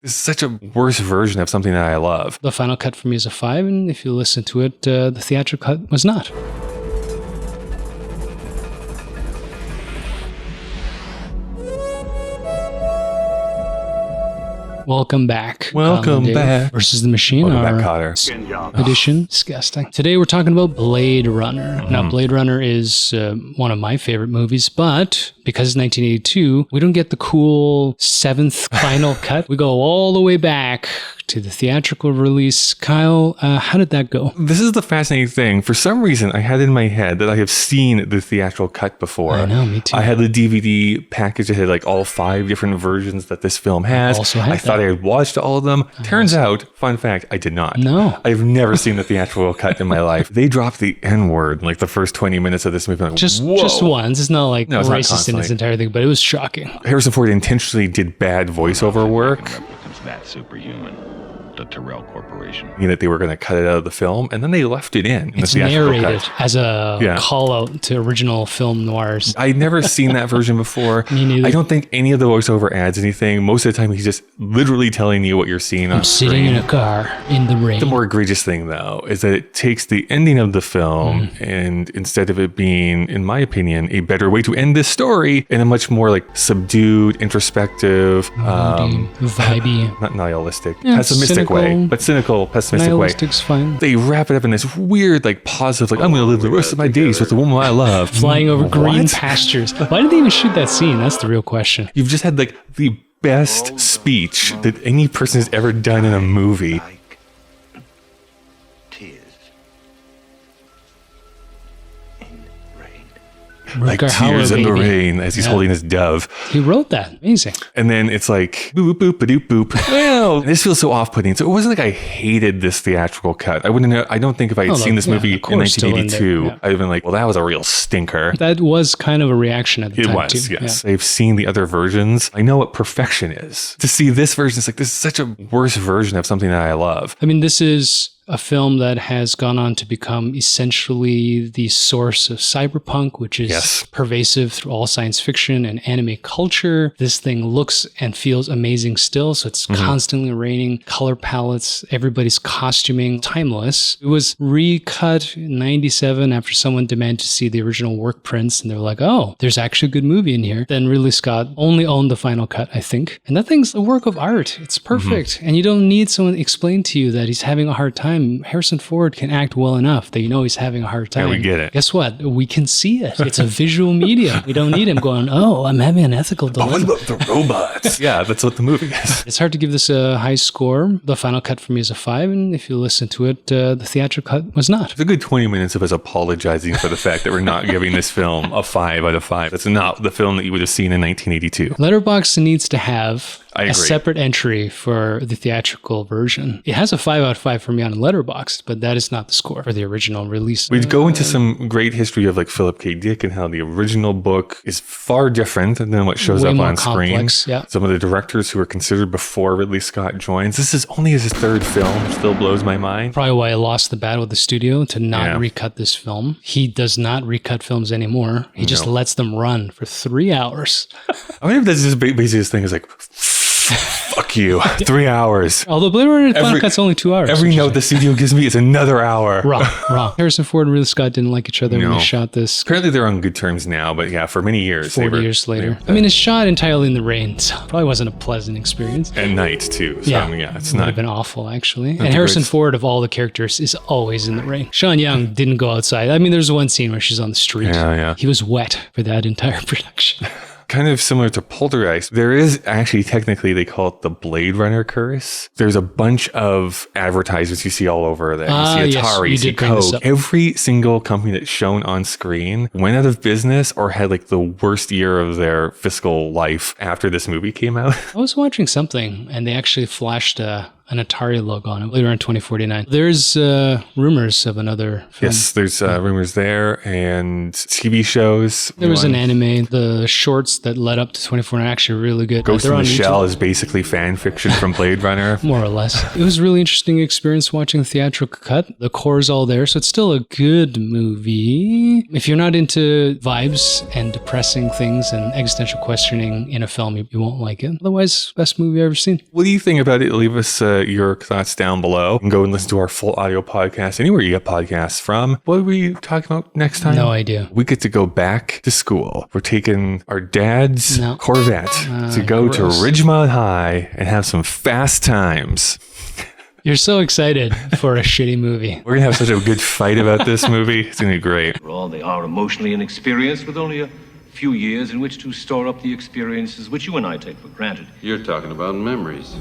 This is such a worse version of something that I love. The final cut for me is a 5, and if you listen to it, the theatrical cut was not. Welcome back. Welcome back. Versus the Machine. Welcome back, Cotter. Edition. Disgusting. Today we're talking about Blade Runner. Now, Blade Runner is one of my favorite movies, but because it's 1982, we don't get the cool 7th final cut. We go all the way back to the theatrical release. Kyle, how did that go? This is the fascinating thing. For some reason, I had in my head that I have seen the theatrical cut before. I know, me too. I had the DVD package that had like all 5 different versions that this film has. I also had I thought I had watched all of them. Turns out, fun fact, I did not. No. I've never seen the theatrical cut in my life. They dropped the N-word in like the first 20 minutes of this movie. Like, just whoa. once. It's not like No, it's not racist in its constantly. entire thing, but it was shocking. Harrison Ford intentionally did bad voiceover work. Replicants that superhuman. The Tyrell Corporation. That they were going to cut it out of the film, and then they left it in It's the theatrical narrated cut. as a call out to original film noirs. I'd never seen that version before. Me neither. I don't think any of the voiceover adds anything. Most of the time, he's just literally telling you what you're seeing on I'm sitting screen. in a car in the rain. The more egregious thing, though, is that it takes the ending of the film, and instead of it being, in my opinion, a better way to end this story, in a much more like subdued, introspective, vibey. not nihilistic, Yeah, pessimistic cynical. way, but cynical, pessimistic way. Nihilistic's fine. They wrap it up in this weird, like, positive, like, I'm going to live the rest of my days with the woman I love. Flying over green What? pastures. Why did they even shoot that scene? That's the real question. You've just had, like, the best speech that any person has ever done in a movie. Like tears in rain. Like Rutger Hauer, tears in the baby. rain as he's holding his dove. He wrote that. Amazing. And then it's like, boop, boop, boop, ba-doop, boop. Well, this feels so off-putting. So it wasn't like I hated this theatrical cut. I wouldn't know. I don't think if I had Oh, seen this yeah, movie of in course, still in there, 1982, yeah. I'd have been like, well, that was a real stinker. That was kind of a reaction at the It time, was, too. yes. I've seen the other versions. I know what perfection is. To see this version, it's like, this is such a worse version of something that I love. I mean, this is a film that has gone on to become essentially the source of cyberpunk, which is Yes. pervasive through all science fiction and anime culture. This thing looks and feels amazing still, so it's constantly raining, color palettes, everybody's costuming, timeless. It was recut in 97 after someone demanded to see the original work prints, and they were like, oh, there's actually a good movie in here. Then Ridley Scott only owned the final cut, I think. And that thing's a work of art. It's perfect. And you don't need someone to explain to you that he's having a hard time. Harrison Ford can act well enough that you know he's having a hard time. Yeah, we get it. Guess what? We can see it. It's a visual medium. We don't need him going, oh, I'm having an ethical But what dilemma. about the robots? Yeah, that's what the movie is. It's hard to give this a high score. The final cut for me is a 5, and if you listen to it, the theatrical cut was not. It's a good 20 minutes of us apologizing for the fact that we're not giving this film a 5 out of 5. It's not the film that you would have seen in 1982. Letterboxd needs to have I a agree. separate entry for the theatrical version. It has a 5 out of 5 for me on Letterboxd, but that is not the score for the original release. We'd go into some great history of like Philip K. Dick and how the original book is far different than what shows Way up more on screen. complex, yeah. Some of the directors who were considered before Ridley Scott joins. This is only his 3rd film, which still blows my mind. Probably why I lost the battle with the studio to not Yeah. recut this film. He does not recut films anymore. He just lets them run for 3 hours. I wonder if that's just basically his thing is like, fuck you, 3 hours. Although Blade Runner Final Cut's only 2 hours. Every which is note the studio gives me is another hour. wrong. Harrison Ford and Ridley Scott didn't like each other when No. they shot this. Apparently they're on good terms now, but yeah, for many years. 40 years later. I mean, it's shot entirely in the rain, so probably wasn't a pleasant experience. At night too. So yeah, it's it would not. have been awful, actually. the And Harrison greatest. Ford, of all the characters, is always in the rain. Sean Young didn't go outside. I mean, there's one scene where she's on the street. Yeah. He was wet for that entire production. Kind of similar to Poltergeist. There is actually, technically, they call it the Blade Runner curse. There's a bunch of advertisements you see all over that. You see yes, Atari, you you see did bring this Coke. up. Every single company that's shown on screen went out of business or had like the worst year of their fiscal life after this movie came out. I was watching something, and they actually flashed a an Atari logo on it later in 2049. There's rumors of another film. Yes, there's rumors there and TV shows. There was an anime. The shorts that led up to 2049 are actually really good. Ghost in They're the on Shell YouTube. is basically fan fiction from Blade Runner. More or less. It was a really interesting experience watching the theatrical cut. The core is all there, so it's still a good movie. If you're not into vibes and depressing things and existential questioning in a film, you won't like it. Otherwise, best movie I've ever seen. What do you think about it? Leave us your thoughts down below and go and listen to our full audio podcast anywhere you get podcasts from. What are we talking about next time? No idea. We get to go back to school. We're taking our dad's Corvette to go to Ridgemont High and have some fast times. You're so excited for a shitty movie. We're going to have such a good fight about this movie. It's going to be great. After all, they are emotionally inexperienced with only a few years in which to store up the experiences which you and I take for granted. You're talking about memories.